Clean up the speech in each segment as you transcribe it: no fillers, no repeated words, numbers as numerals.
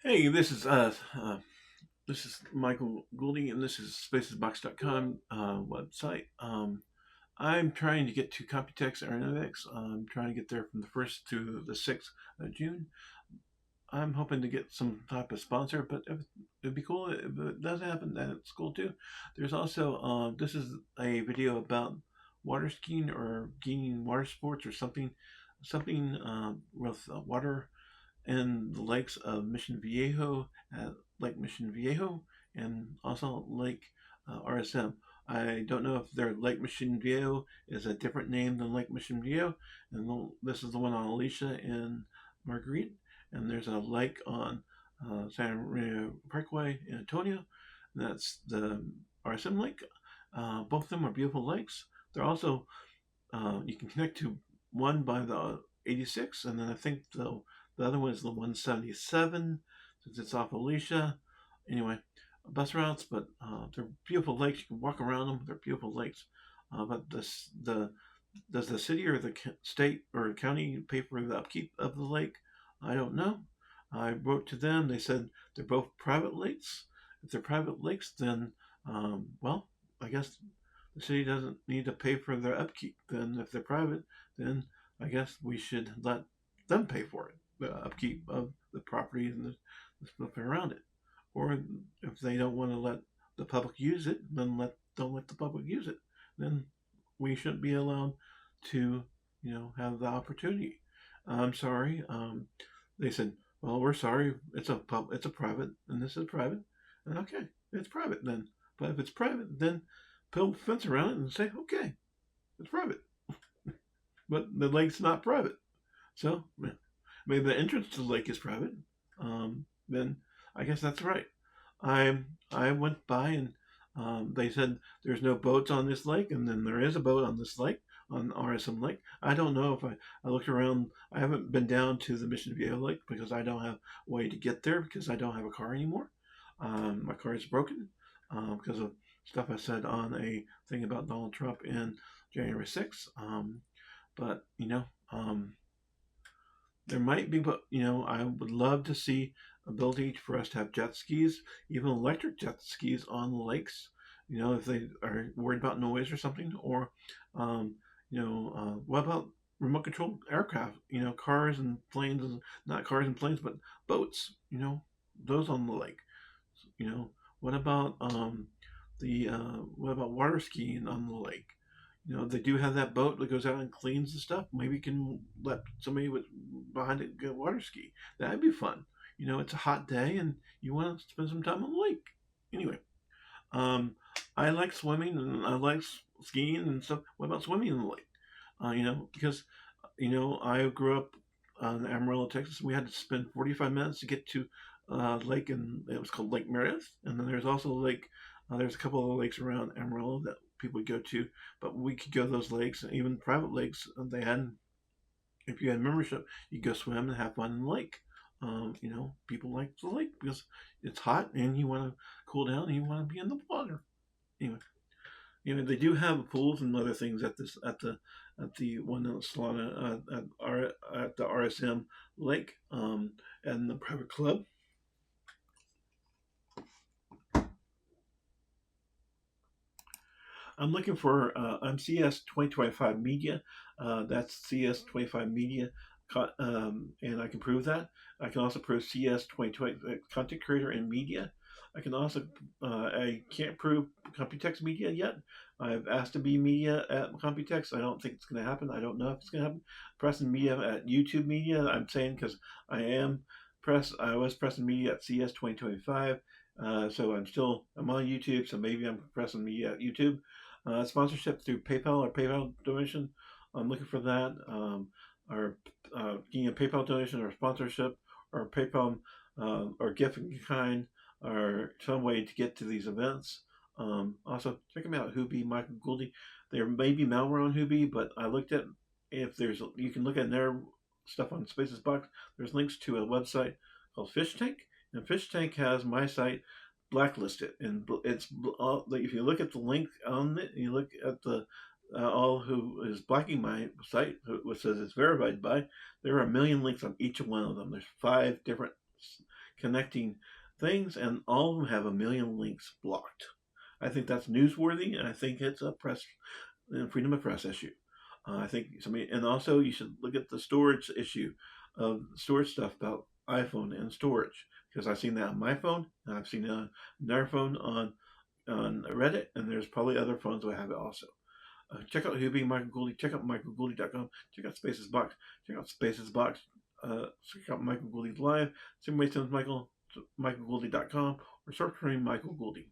Hey, this is Michael Gouldy, and this is spacesbox.com website. I'm trying to get to Computex Aeronautics. I'm trying to get there from the 1st to the 6th of June. I'm hoping to get some type of sponsor, but it'd be cool if it does happen. Then it's cool too. There's also this is a video about water skiing or skiing water sports or something with water in the lakes of Mission Viejo, Lake Mission Viejo, and also Lake RSM. I don't know if their Lake Mission Viejo is a different name than Lake Mission Viejo, and this is the one on Alicia and Marguerite, and there's a lake on San Maria Parkway in Antonio, and that's the RSM Lake. Both of them are beautiful lakes. They're also you can connect to one by the 86, and then I think the other one is the 177 since it's off Alicia. Anyway, bus routes, but they're beautiful lakes. You can walk around them. They're beautiful lakes. But the does the city or the state or county pay for the upkeep of the lake? I don't know. I wrote to them. They said they're both private lakes. If they're private lakes, then well, I guess the city doesn't need to pay for their upkeep. Then if they're private, then I guess we should let them pay for it, the upkeep of the property and the stuff around it. Or if they don't want to let the public use it, then don't let the public use it. Then we shouldn't be allowed to, have the opportunity. I'm sorry. They said, well, we're sorry. It's a private, and this is private. And okay, it's private then. But if it's private, then build a fence around it and say, okay, it's private. But the lake's not private. So maybe the entrance to the lake is private. Then I guess that's right. I went by and they said there's no boats on this lake, and then there is a boat on this lake, on RSM Lake. I don't know if I looked around. I haven't been down to the Mission Viejo Lake because I don't have a way to get there because I don't have a car anymore. My car is broken because of stuff I said on a thing about Donald Trump in January 6th. But there might be, but I would love to see ability for us to have jet skis, even electric jet skis on the lakes. If they are worried about noise or something, or what about remote controlled aircraft? Cars and planes, not cars and planes, but boats. Those on the lake. What about the what about water skiing on the lake? They do have that boat that goes out and cleans the stuff. Maybe you can let somebody with behind it go water ski. That'd be fun. It's a hot day and you want to spend some time on the lake. Anyway, um, I like swimming and I like skiing and stuff. What about swimming in the lake? Because I grew up in Amarillo, Texas. We had to spend 45 minutes to get to lake, and it was called Lake Meredith. And then there's also lake. There's a couple of lakes around Amarillo that people would go to, but we could go to those lakes, and even private lakes. They had, if you had membership, you go swim and have fun in the lake. People like the lake because it's hot and you want to cool down and you want to be in the water. Anyway, they do have pools and other things at the one that's at the RSM Lake and the private club. I'm looking for I'm CS 2025 Media. That's CS 25 Media, and I can prove that. I can also prove CS 2020 Content Creator and Media. I can't prove Computex Media yet. I've asked to be media at Computex. I don't think it's going to happen. I don't know if it's going to happen. Pressing media at YouTube Media. I'm saying because I was pressing media at CS 2025. So I'm on YouTube. So maybe I'm pressing media at YouTube. Sponsorship through PayPal or PayPal donation. I'm looking for that. Or getting a PayPal donation or sponsorship or PayPal or gift in kind or some way to get to these events. Also, check them out, Hoobie, Michael Gouldy. There may be malware on Hoobie, but I looked at you can look at their stuff on Spaces Box. There's links to a website called Fish Tank, and Fish Tank has my site blacklisted, and it's if you look at the link on it, you look at the all who is blocking my site, which says it's verified by. There are a million links on each one of them. There's 5 different connecting things, and all of them have a million links blocked. I think that's newsworthy, and I think it's a freedom of press issue. I think somebody, and also you should look at the storage issue of storage stuff about iPhone and storage, because I've seen that on my phone, and I've seen it on another phone on Reddit, and there's probably other phones that have it also. Check out Hubie, Michael Gouldy. Check out michaelgouldy.com. Check out Spaces Box. Check out Spaces Box. Check out Michael Gouldy's live. Same way, send michaelgouldy.com or search for Michael Gouldy.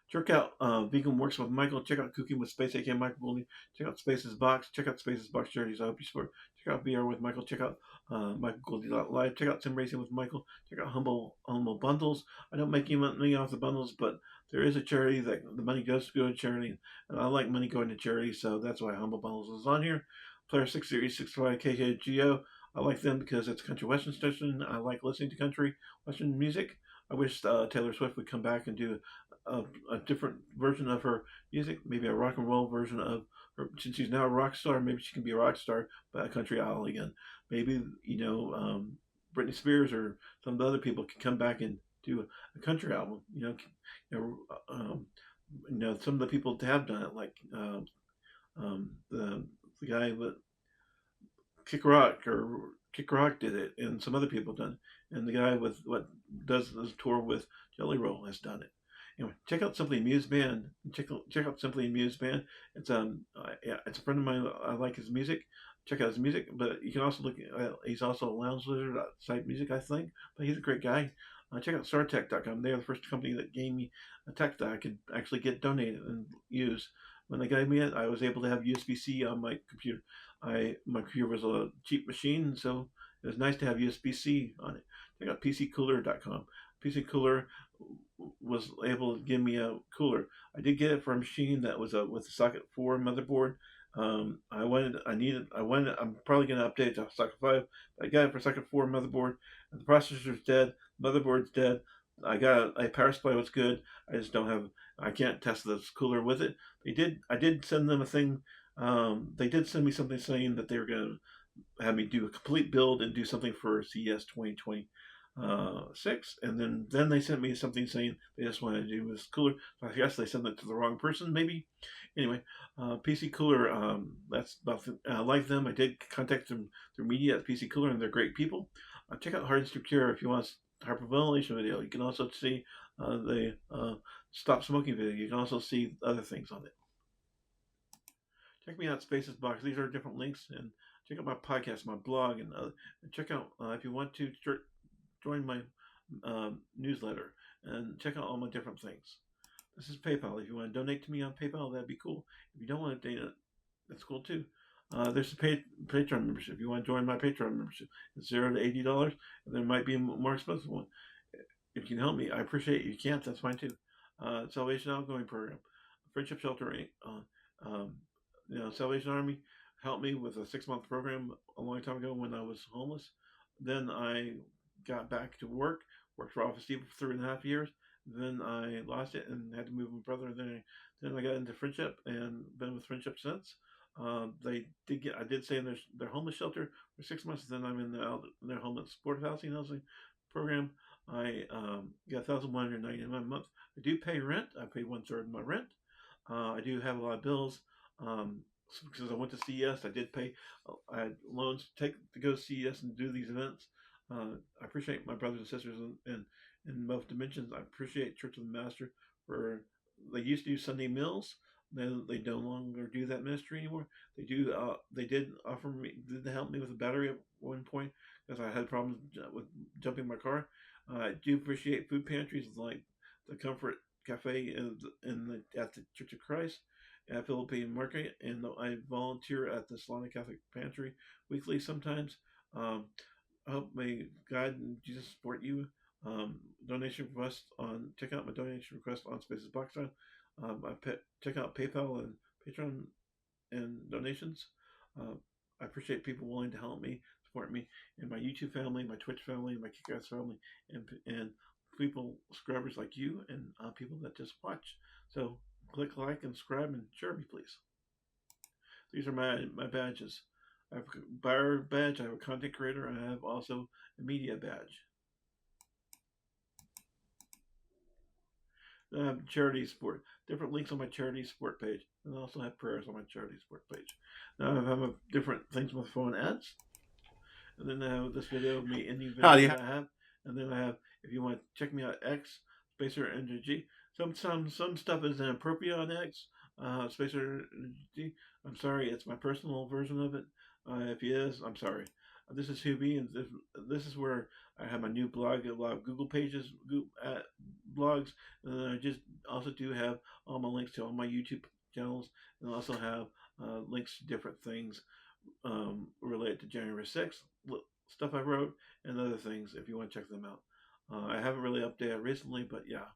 Check out Vegan Works with Michael. Check out Cooking with Space, aka Michael Gouldy. Check out Spaces Box. Check out Spaces Box Charities. I hope you support. Check out VR with Michael. Check out michaelgouldy.live. Check out Sim Racing with Michael. Check out Humble Bundles. I don't make any money off the bundles, but there is a charity that the money goes to go to charity, and I like money going to charity, so that's why Humble Bundles is on here. Player 665 KKGO. I like them because it's a country western station. I like listening to country western music. I wish Taylor Swift would come back and do a different version of her music, maybe a rock and roll version of her. Since she's now a rock star, maybe she can be a rock star, but a country idol again. Maybe Britney Spears or some of the other people can come back and do a country album. Some of the people have done it, like the guy with Kick Rock did it, and some other people done it, and the guy with what does this tour with Jelly Roll has done it. Anyway, check out Simply Amused Band. Check out Simply Amused Band. It's it's a friend of mine. I like his music. Check out his music, but you can also look. He's also a Lounge Lizard site music, I think. But he's a great guy. Check out StarTech.com. They're the first company that gave me a tech that I could actually get donated and use. When they gave me it, I was able to have USB-C on my computer. My computer was a cheap machine, so it was nice to have USB-C on it. Check out PCCooler.com. PC Cooler was able to give me a cooler. I did get it for a machine that was with a socket 4 motherboard. I'm probably going to update it to socket 5. But I got it for socket 4 motherboard, and the processor's dead, motherboard's dead. I got a power supply was good. I can't test this cooler with it. I did send them a thing. They did send me something saying that they were going to have me do a complete build and do something for CES 2020. 6, and then they sent me something saying they just wanted to do this cooler. So I guess they sent it to the wrong person, maybe. Anyway, PC Cooler, that's about I like them. I did contact them through media at PC Cooler, and they're great people. Check out Hard and Secure if you want a hyperventilation video. You can also see the stop smoking video. You can also see other things on it. Check me out, Spaces Box. These are different links, and check out my podcast, my blog, and check out if you want to join my newsletter and check out all my different things. This is PayPal. If you want to donate to me on PayPal, that'd be cool. If you don't want to donate, that's cool too. There's a Patreon membership. If you want to join my Patreon membership, it's $0 to $80, and there might be a more expensive one. If you can help me, I appreciate it. If you can't, that's fine too. Salvation Outgoing Program, Friendship Shelter, Salvation Army helped me with a 6-month program a long time ago when I was homeless. Then I got back to worked for Office Depot for 3.5 years. Then I lost it and had to move with my brother. Then I got into Friendship and been with Friendship since. I did stay in their homeless shelter for 6 months. Then I'm in their homeless supportive housing program. I got $1,199 a month. I do pay rent. I pay 1/3 of my rent. I do have a lot of bills. Because I went to CES, I did pay. I had loans to go to CES and do these events. I appreciate my brothers and sisters in both dimensions. I appreciate Church of the Master they used to do Sunday meals. They no longer do that ministry anymore. They did help me with a battery at one point because I had problems with jumping my car. I do appreciate food pantries like the Comfort Cafe at the Church of Christ at Philippine Market, and I volunteer at the Solana Catholic Pantry weekly sometimes. I hope may God and Jesus support you. Donation request check out my donation request on Spaces Box. Check out PayPal and Patreon and donations. I appreciate people willing to help me, support me, and my YouTube family, my Twitch family, my Kick-Ass family, and people, subscribers like you, and people that just watch. So click like and subscribe and share me, please. These are my badges. I have a buyer badge, I have a content creator, and I have also a media badge. Then I have charity sport, different links on my charity sport page, and I also have prayers on my charity sport page. Now I have different things with phone ads, and then I have this video of me ending video that I have, and then I have, if you want to check me out, X Spacer NG. Some stuff is inappropriate on X Spacer NG. I'm sorry, it's my personal version of it. If he is, I'm sorry. This is Hubie, and this is where I have my new blog, a lot of Google pages, blogs, and then I just also do have all my links to all my YouTube channels, and I also have links to different things related to January 6th, stuff I wrote, and other things if you want to check them out. I haven't really updated recently, but yeah,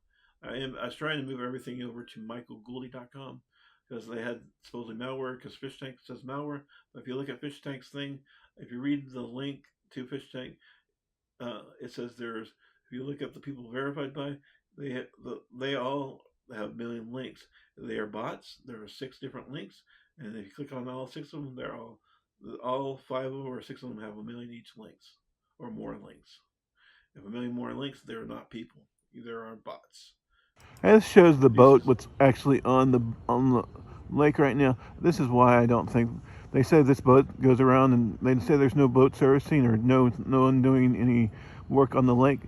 I was trying to move everything over to michaelgouldy.com because they had supposedly malware, because Fish Tank says malware. But if you look at Fish Tank's thing, if you read the link to Fish Tank, it says there's, if you look at the people verified by, they all have a million links. They are bots. There are 6 different links, and if you click on all 6 of them, they're all 5 of them or 6 of them have a million each links or more links. If a million more links, they're not people. Either are bots. This shows the boat, what's actually on the lake right now. This is why I don't think, they say this boat goes around, and they say there's no boat servicing or no one doing any work on the lake.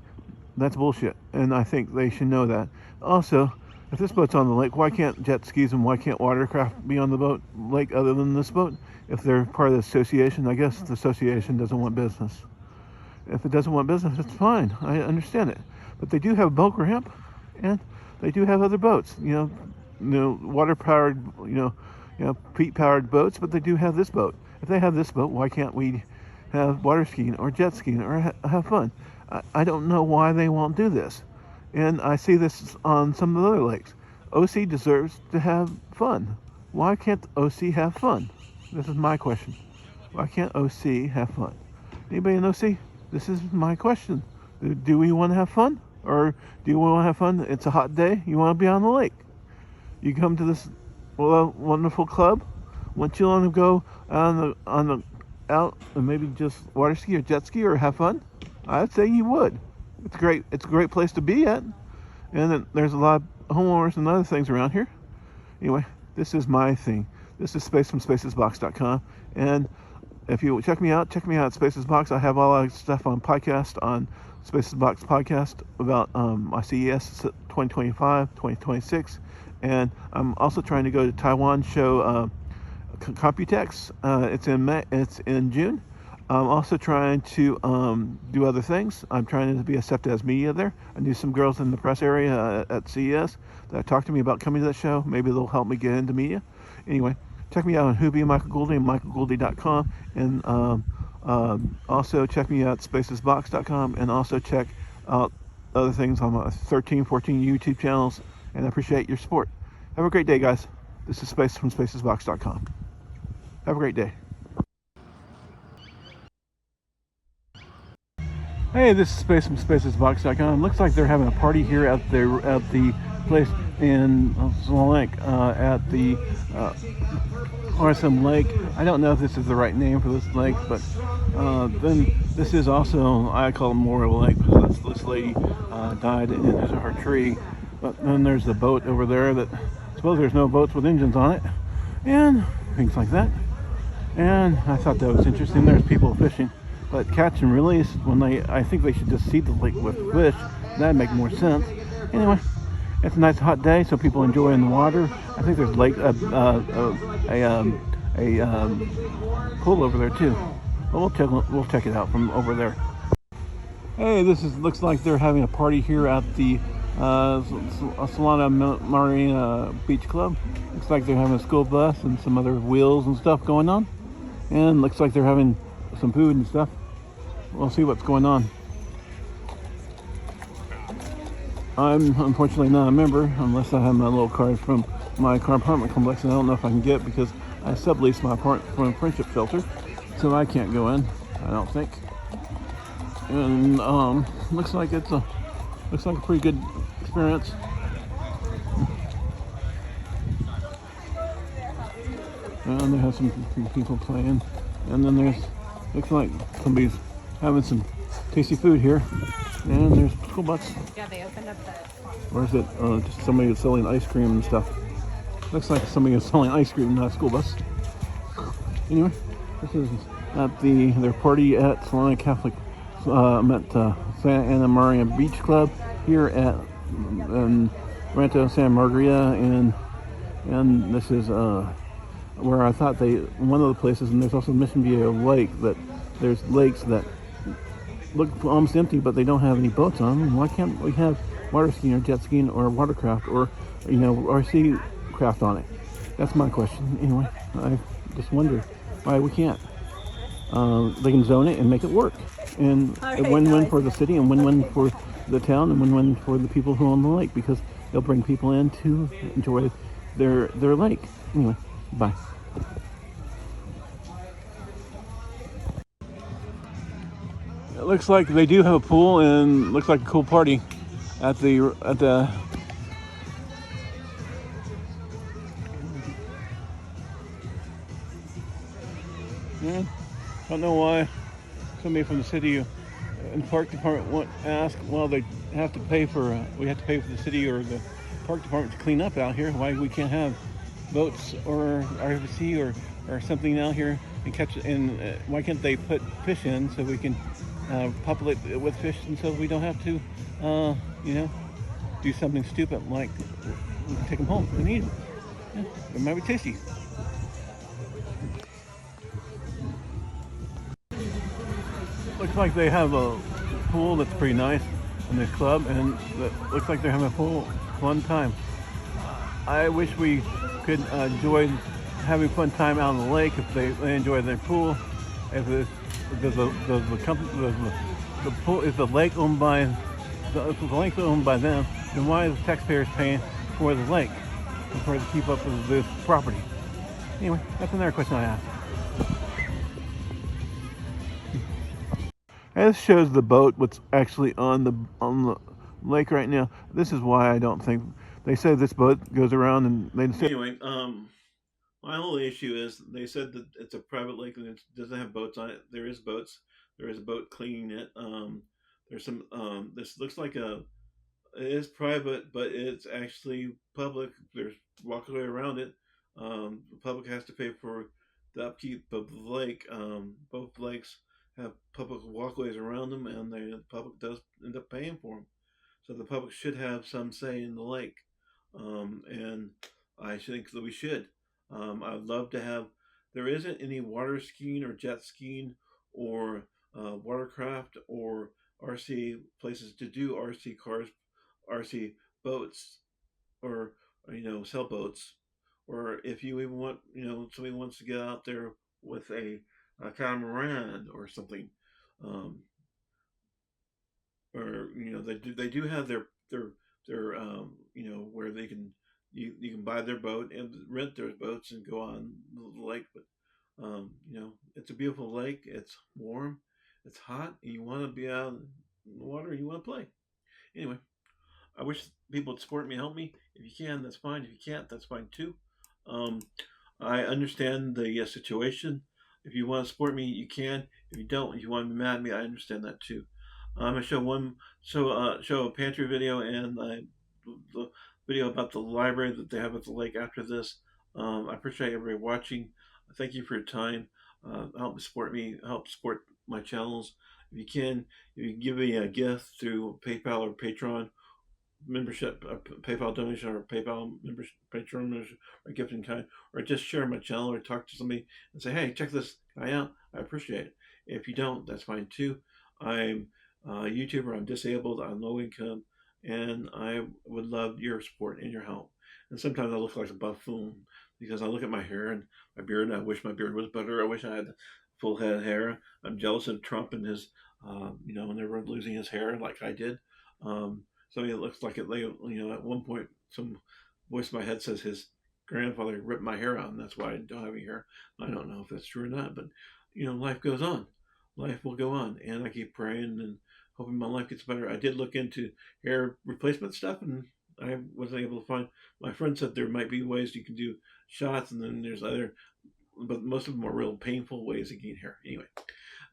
That's bullshit, and I think they should know that. Also, if this boat's on the lake, why can't jet skis and why can't watercraft be on the lake other than this boat? If they're part of the association, I guess the association doesn't want business. If it doesn't want business, it's fine. I understand it. But they do have a boat ramp, and they do have other boats. Water-powered, peat-powered boats. But they do have this boat. If they have this boat, why can't we have water skiing or jet skiing or have fun? I don't know why they won't do this. And I see this on some of the other lakes. OC deserves to have fun. Why can't OC have fun? This is my question. Why can't OC have fun? Anybody in OC? This is my question. Do we want to have fun? Or do you want to have fun? It's a hot day. You want to be on the lake. You come to this wonderful club. Wouldn't you want to go out and maybe just water ski or jet ski or have fun? I'd say you would. It's great. It's a great place to be at. And then there's a lot of homeowners and other things around here. Anyway, this is my thing. This is Space from spacesbox.com. And if you check me out at Spacesbox. I have all that stuff on podcast, on Spacesbox podcast about my CES 2025, 2026. And I'm also trying to go to Taiwan show Computex. It's in June. I'm also trying to do other things. I'm trying to be accepted as media there. I knew some girls in the press area at CES that talked to me about coming to that show. Maybe they'll help me get into media. Anyway, check me out on Hubie and Michael Gouldy and michaelgouldy.com. And also check me out at spacesbox.com. And also check out other things on my 13, 14 YouTube channels. And I appreciate your support. Have a great day, guys. This is Space from spacesbox.com. Have a great day. Hey, this is Space from spacesbox.com. Looks like they're having a party here at the place in Lake at the RSM Lake. I don't know if this is the right name for this lake, but then this is also, I call it Memorial Lake because this lady died in her tree. But then there's the boat over there that, I suppose there's no boats with engines on it, and things like that. And I thought that was interesting. There's people fishing. But catch and release, I think they should just seed the lake with fish. That'd make more sense. Anyway, it's a nice hot day, so people enjoy in the water. I think there's a pool over there too. But we'll check it out from over there. Hey, looks like they're having a party here at the Solana Marina Beach Club. Looks like they're having a school bus and some other wheels and stuff going on. And looks like they're having some food and stuff. We'll see what's going on. I'm unfortunately not a member unless I have my little card from my apartment complex, and I don't know if I can get it because I sublease my apartment from a friendship shelter, so I can't go in, I don't think. And looks like a pretty good experience. And they have some people playing, and then looks like somebody's having some tasty food here. And there's school bus. Yeah, they opened up the. Or is it just somebody that's selling ice cream and stuff? Looks like somebody is selling ice cream, not a school bus. Anyway, this is at their party at Salina Catholic. I'm at Santa Ana Maria Beach Club here at Rancho Santa Margarita, and this is where I thought one of the places, and there's also Mission Viejo Lake, that there's lakes that look almost empty, but they don't have any boats on them. Why can't we have water skiing or jet skiing or watercraft or RC craft on it? That's my question. Anyway, I just wonder why we can't. They can zone it and make it work, and a win-win for the city, and win-win for the town, and win-win for the people who own the lake, because they'll bring people in to enjoy their lake. Anyway, bye. It looks like they do have a pool, and looks like a cool party at the yeah, I don't know why somebody from the city and park department ask, well, they have to pay for we have to pay for the city or the park department to clean up out here. Why we can't have boats or RFC or something out here and catch it? And why can't they put fish in so we can populate it with fish, and so we don't have to do something stupid like we can take them home and eat them. Yeah, it might be tasty. Looks like they have a pool that's pretty nice in this club, and it looks like they're having a fun time. I wish we could enjoy having fun time out on the lake if they enjoy their pool. If the pool is the lake owned by them, then why is the taxpayers paying for the lake and for to keep up with this property? Anyway, that's another question I asked. And this shows the boat, what's actually on the lake right now. This is why I don't think they say this boat goes around, and they say Anyway, my whole issue is they said that it's a private lake and it doesn't have boats on it. There is boats. There is a boat cleaning it. There's some. This looks like it is private, but it's actually public. There's walkway around it. The public has to pay for the upkeep of the lake. Both lakes have public walkways around them, and the public does end up paying for them. So the public should have some say in the lake, and I think that we should. I'd love to have. There isn't any water skiing or jet skiing or watercraft or RC places to do RC cars, RC boats, or sailboats, or if you even want, somebody wants to get out there with a catamaran or something, or they do have their where they can you can buy their boat and rent their boats and go on the lake, but it's a beautiful lake. It's warm, it's hot, and you want to be out in the water. You want to play. Anyway, I wish people would support me, help me. If you can, that's fine. If you can't, that's fine too. I understand the situation. If you want to support me, you can. If you don't, if you want to be mad at me, I understand that too. I'm gonna show a pantry video and the video about the library that they have at the lake after this. I appreciate everybody watching. Thank you for your time. Help support me. Help support my channels. If you give me a gift through PayPal or Patreon membership, PayPal donation, or PayPal membership, Patreon membership, or gift in kind, or just share my channel, or talk to somebody and say, hey, check this guy out. I appreciate it. If you don't, that's fine too. I'm a YouTuber. I'm disabled. I'm low income, and I would love your support and your help. And sometimes I look like a buffoon because I look at my hair and my beard, and I wish my beard was better. I wish I had full head of hair. I'm jealous of Trump and his, never losing his hair like I did. So it looks like at one point, some voice in my head says his grandfather ripped my hair out, and that's why I don't have any hair. I don't know if that's true or not, but life goes on. Life will go on, and I keep praying and hoping my life gets better. I did look into hair replacement stuff, and I wasn't able to find. My friend said there might be ways you can do shots, and then there's other, but most of them are real painful ways to gain hair. Anyway,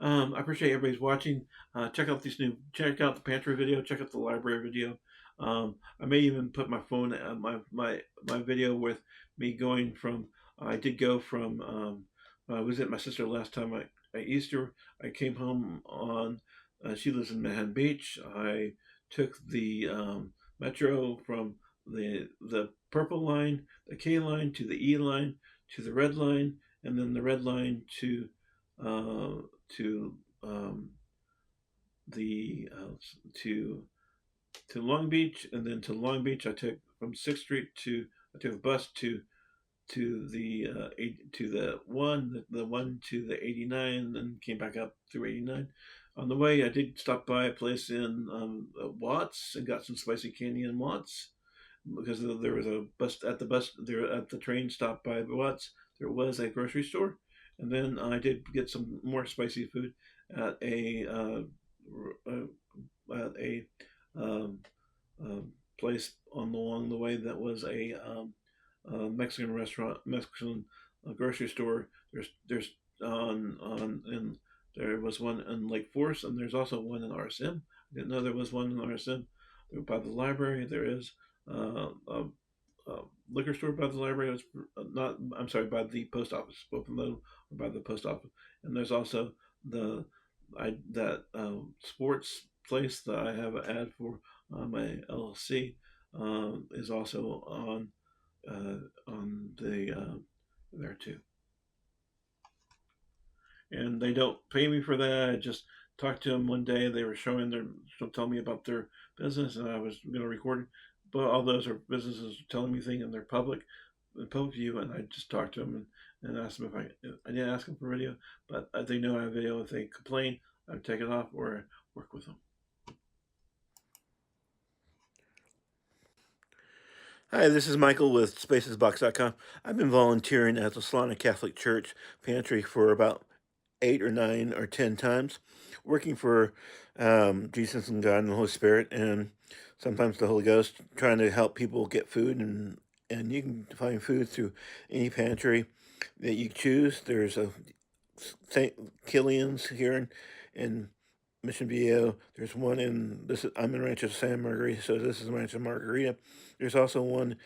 I appreciate everybody's watching. Check out the pantry video. Check out the library video. I may even put my phone, my video with me going from. I did go from. I was at my sister last time. At Easter. I came home on. She lives in Manhattan Beach. I took the metro from the purple line, the K line to the E line to the red line, and then the red line uh, to the to Long Beach, and then to Long Beach I took from Sixth Street to I took a bus to the one to the 89, then came back up through 89. On the way, I did stop by a place in Watts and got some spicy candy in Watts because there was a bus there at the train stop by Watts. There was a grocery store, and then I did get some more spicy food at a um, place along the way that was a Mexican restaurant, Mexican grocery store. There's on in there was one in Lake Forest, and there's also one in RSM. I didn't know there was one in RSM. By the library, there is a, a liquor store by the library. It's not. I'm sorry, by the post office. Both of them are by the post office. And there's also the that sports place that I have an ad for on my LLC is also on the there too. And they don't pay me for that. I just talked to them one day. They were telling me about their business, and I was going to record it. But all those are businesses telling me things, and they're public view. And I just talked to them and asked them if I didn't ask them for video, but they know I have video. If they complain, I'd take it off or work with them. Hi, this is Michael with spacesbox.com. I've been volunteering at the Solana Catholic Church pantry for about 8 or 9 or 10 times, working for Jesus and God and the Holy Spirit, and sometimes the Holy Ghost, trying to help people get food. And you can find food through any pantry that you choose. There's a St. Killian's here in Mission Viejo. There's one I'm in Rancho San Margarita, so this is Rancho Margarita. There's also one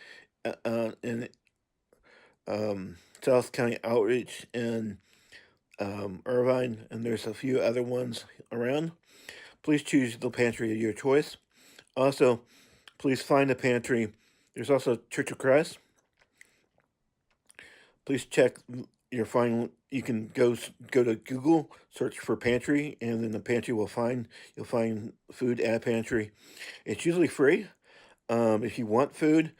in South County Outreach in Irvine, and there's a few other ones around. Please choose the pantry of your choice. Also, please find a pantry. There's also Church of Christ. Please check your find. You can go to Google, search for pantry, and then the pantry you'll find food at pantry. It's usually free. If you want food,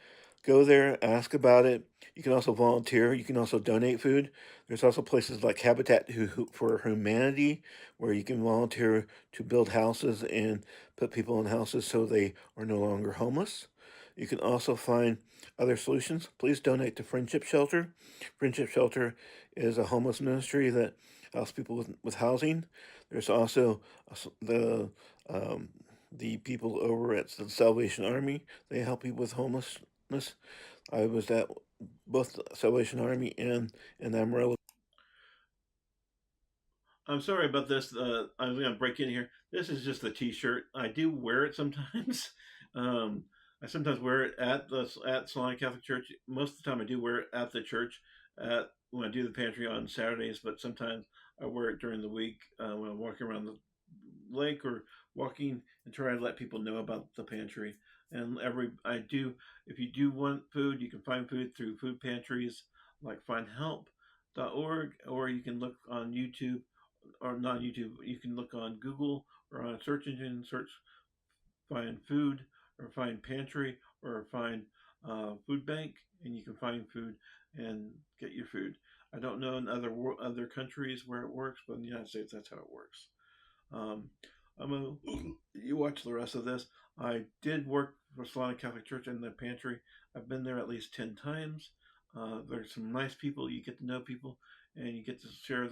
go there, ask about it. You can also volunteer. You can also donate food. There's also places like Habitat for Humanity, where you can volunteer to build houses and put people in houses so they are no longer homeless. You can also find other solutions. Please donate to Friendship Shelter. Friendship Shelter is a homeless ministry that helps people with housing. There's also the people over at the Salvation Army. They help people with homelessness. I was at both Salvation Army and Amarillo. I'm sorry about this. I'm going to break in here. This is just a T-shirt. I do wear it sometimes. um, I sometimes wear it at Salina Catholic Church. Most of the time, I do wear it at the church at when I do the pantry on Saturdays. But sometimes I wear it during the week when I'm walking around the lake or walking and try to let people know about the pantry. And if you do want food, you can find food through food pantries like findhelp.org, or you can look on YouTube, or not YouTube, you can look on Google or on a search engine, search find food or find pantry or find food bank, and you can find food and get your food. I don't know in other countries where it works, but in the United States, that's how it works. Um, you watch the rest of this. I did work for Solana Catholic Church in the pantry. I've been there at least 10 times. There's some nice people. You get to know people, and you get to share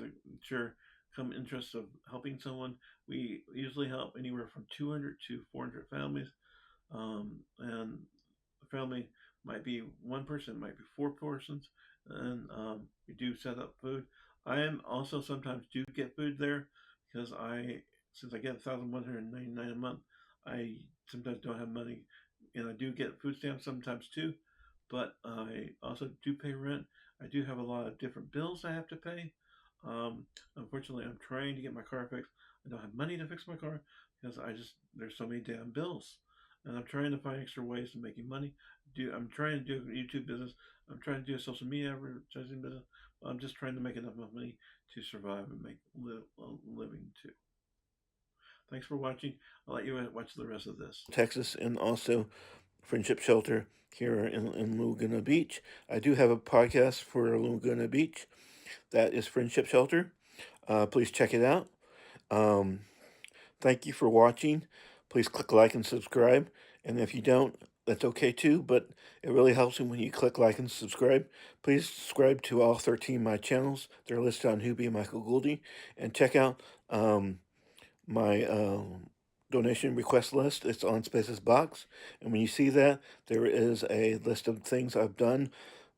some interest of helping someone. We usually help anywhere from 200 to 400 families, and a family might be one person, might be four persons, and we do set up food. I am also sometimes do get food there because since I get 1,199 a month, I sometimes don't have money, and I do get food stamps sometimes too. But I also do pay rent. I do have a lot of different bills I have to pay. Um, Unfortunately, I'm trying to get my car fixed. I don't have money to fix my car because there's so many damn bills, and I'm trying to find extra ways of making money. I'm trying to do a YouTube business. I'm trying to do a social media advertising business. I'm just trying to make enough money to survive and make a living too. Thanks for watching. I'll let you watch the rest of this. Texas, and also Friendship Shelter here in Laguna Beach. I do have a podcast for Laguna Beach. That is Friendship Shelter. Please check it out. Um, Thank you for watching. Please click like and subscribe. And if you don't, that's okay too, but it really helps me when you click like and subscribe. Please subscribe to all 13 of my channels. They're listed on Who Michael Gouldy. And check out my donation request list. It's on Spaces Box. And when you see that, there is a list of things I've done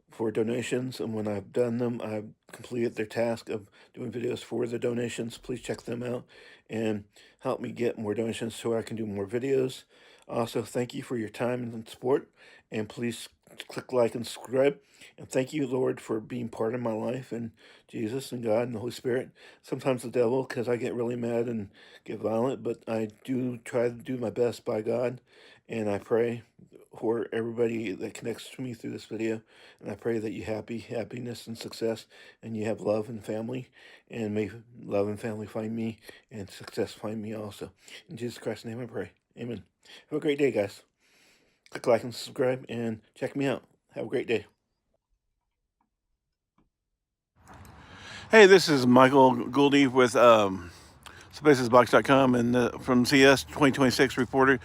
for donations, and when I've done them, I've completed their task of doing videos for the donations. Please check them out and help me get more donations so I can do more videos. Also, thank you for your time and support, and please click like and subscribe. And thank you, Lord, for being part of my life, and Jesus and God and the Holy Spirit. Sometimes the devil, because I get really mad and get violent, but I do try to do my best by God, and I pray for everybody that connects to me through this video. And I pray that you happiness and success, and you have love and family, and may love and family find me, and success find me also. In Jesus Christ's name I pray. Amen. Have a great day, guys. Click like and subscribe, and check me out. Have a great day. Hey, this is Michael Gouldy with SpacesBox.com and from CS 2026 reporter.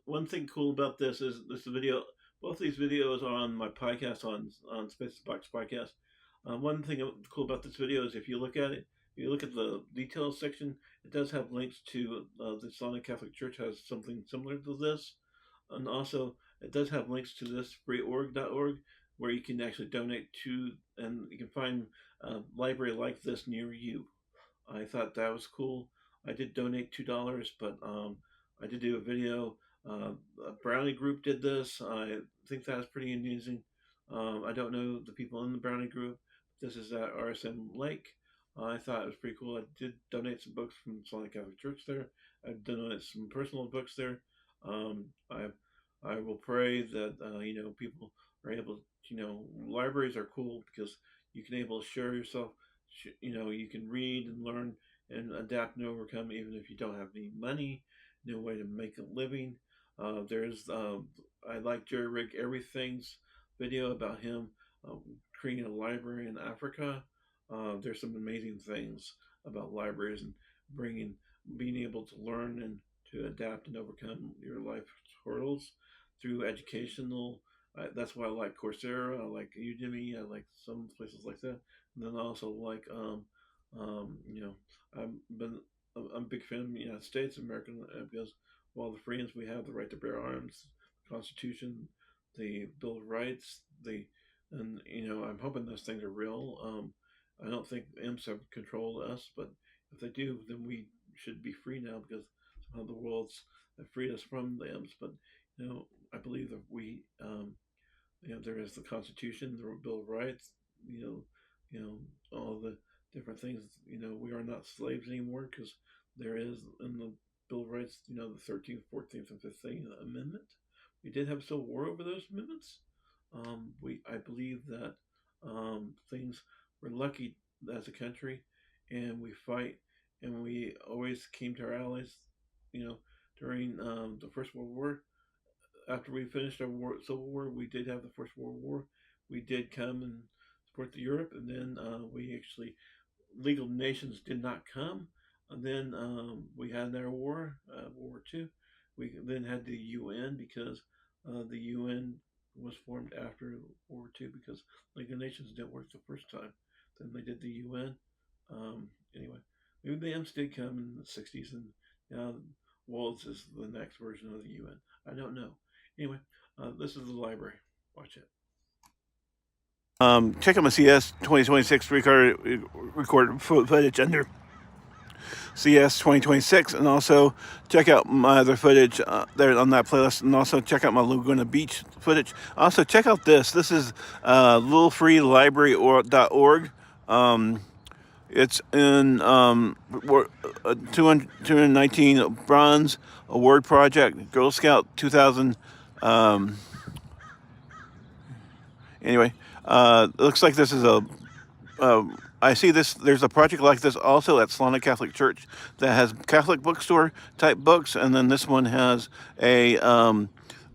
One thing cool about this video. Both these videos are on my podcast on SpacesBox podcast. One thing cool about this video is if you look at it, if you look at the details section, it does have links to the Islamic Catholic Church has something similar to this, and also it does have links to this freeorg.org where you can actually donate to, and you can find a library like this near you. I thought that was cool. I did donate $2, but I did do a video. A Brownie group did this. I think that's pretty amusing. I don't know the people in the Brownie group. This is at RSM Lake. I thought it was pretty cool. I did donate some books from Islamic Catholic Church there. I've donated some personal books there. Um, I I will pray that people are able. Libraries are cool because you can able to share yourself. You can read and learn and adapt and overcome even if you don't have any money, no way to make a living. There's I like Jerry Rig Everything's video about him creating a library in Africa. There's some amazing things about libraries and bringing being able to learn and to adapt and overcome your life hurdles through educational. That's why I like Coursera. I like Udemy. I like some places like that. And then I also like you know, I'm a big fan of the United States, American, because while the freedoms we have, the right to bear arms, the Constitution, the Bill of Rights, and I'm hoping those things are real. I don't think imps have control of us, but if they do, then we should be free now because somehow the world's freed us from the imps. But I believe that there is the Constitution, the Bill of Rights, you know, all the different things. We are not slaves anymore because there is in the Bill of Rights, the 13th, 14th, and 15th Amendment. We did have a civil war over those amendments. I believe that things we're lucky as a country, and we fight, and we always came to our allies. You know, during the First World War, after we finished our Civil War, we did have the First World War. We did come and support the Europe, and then we actually legal nations did not come. And then we had our war, World War II. We then had the UN because the UN was formed after World War II because legal nations didn't work the first time. Then they did the UN. Anyway, maybe the M's did come in the 60s, and now Worlds is the next version of the UN. I don't know. Anyway, this is the library. Watch it. Check out my CS 2026 recorded footage under CS 2026, and also check out my other footage there on that playlist, and also check out my Laguna Beach footage. Also check out this. This is littlefreelibrary.org. It's in 219 Bronze Award Project, Girl Scout 2000. Anyway, it looks like this is I see this. There's a project like this also at Solana Catholic Church that has Catholic bookstore type books, and then this one has a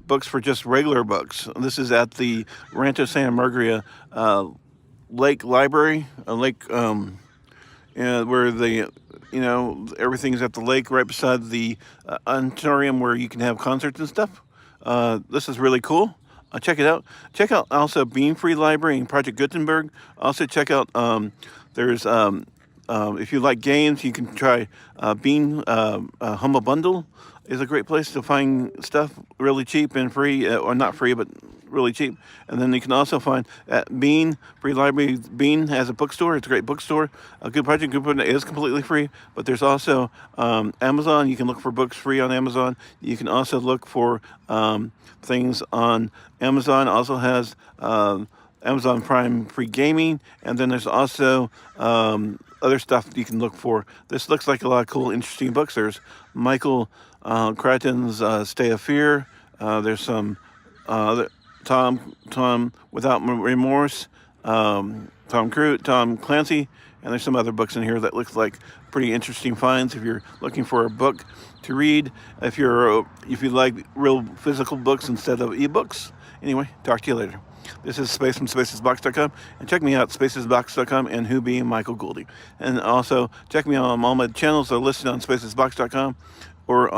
books for just regular books. This is at the Rancho Santa Margarita Lake Library, a lake where everything's at the lake right beside the auditorium where you can have concerts and stuff. This is really cool. Check it out. Check out also Bean Free Library and Project Gutenberg. Also check out there's if you like games, you can try Bean Humble Bundle is a great place to find stuff really cheap and free, or not free, but really cheap. And then you can also find at Bean Free Library. Bean has a bookstore. It's a great bookstore. A good project. It is completely free, but there's also Amazon. You can look for books free on Amazon. You can also look for things on Amazon. Also has Amazon Prime free gaming, and then there's also other stuff you can look for. This looks like a lot of cool, interesting books. There's Michael Crichton's Stay of Fear. There's some Tom Without Remorse, Tom Clancy, and there's some other books in here that looks like pretty interesting finds if you're looking for a book to read. If you like real physical books instead of ebooks. Anyway, talk to you later. This is Space from spacesbox.com, and check me out at spacesbox.com and who being Michael Gouldy. And also check me out on all my channels that are listed on spacesbox.com or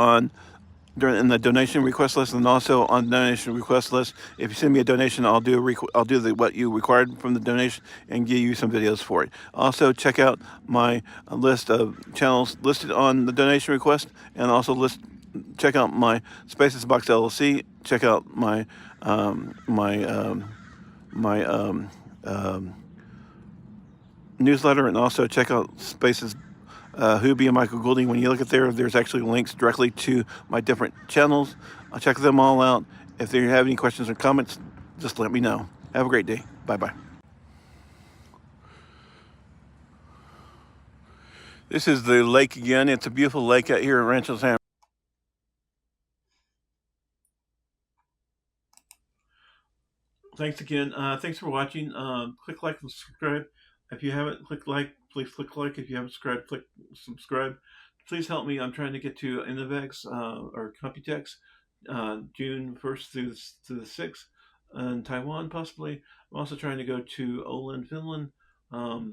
in the donation request list, and also on the donation request list. If you send me a donation, I'll do what you required from the donation and give you some videos for it. Also, check out my list of channels listed on the donation request, and also check out my Spaces Box LLC. Check out my newsletter, and also check out Spaces Who Be Michael Goulding. When you look at there's actually links directly to my different channels. I'll check them all out. If you have any questions or comments, just let me know. Have a great day. Bye-bye. This is the lake again. It's a beautiful lake out here in Rancho Santa. Thanks again. Thanks for watching. Click like and subscribe. If you haven't clicked like, please click like. If you haven't subscribed, click subscribe. Please help me. I'm trying to get to Innovex or Computex June 1st through the 6th in Taiwan, possibly. I'm also trying to go to Åland, Finland. But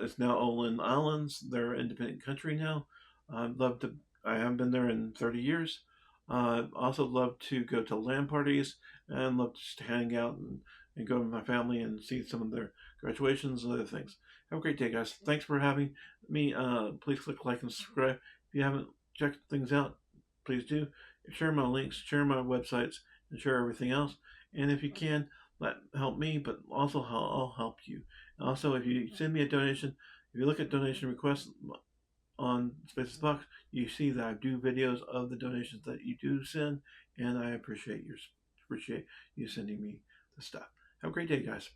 it's now Åland Islands. They're an independent country now. I'd love to. I haven't been there in 30 years. Also love to go to LAN parties and love to just hang out and go with my family and see some of their graduations and other things. Have a great day, guys. Thanks for having me. Please click like and subscribe. If you haven't checked things out, please do. Share my links, share my websites, and share everything else. And if you can, help me, but also I'll help you. Also, if you send me a donation, if you look at donation requests on Spaces Box, you see that I do videos of the donations that you do send, and I appreciate you sending me the stuff. Have a great day, guys.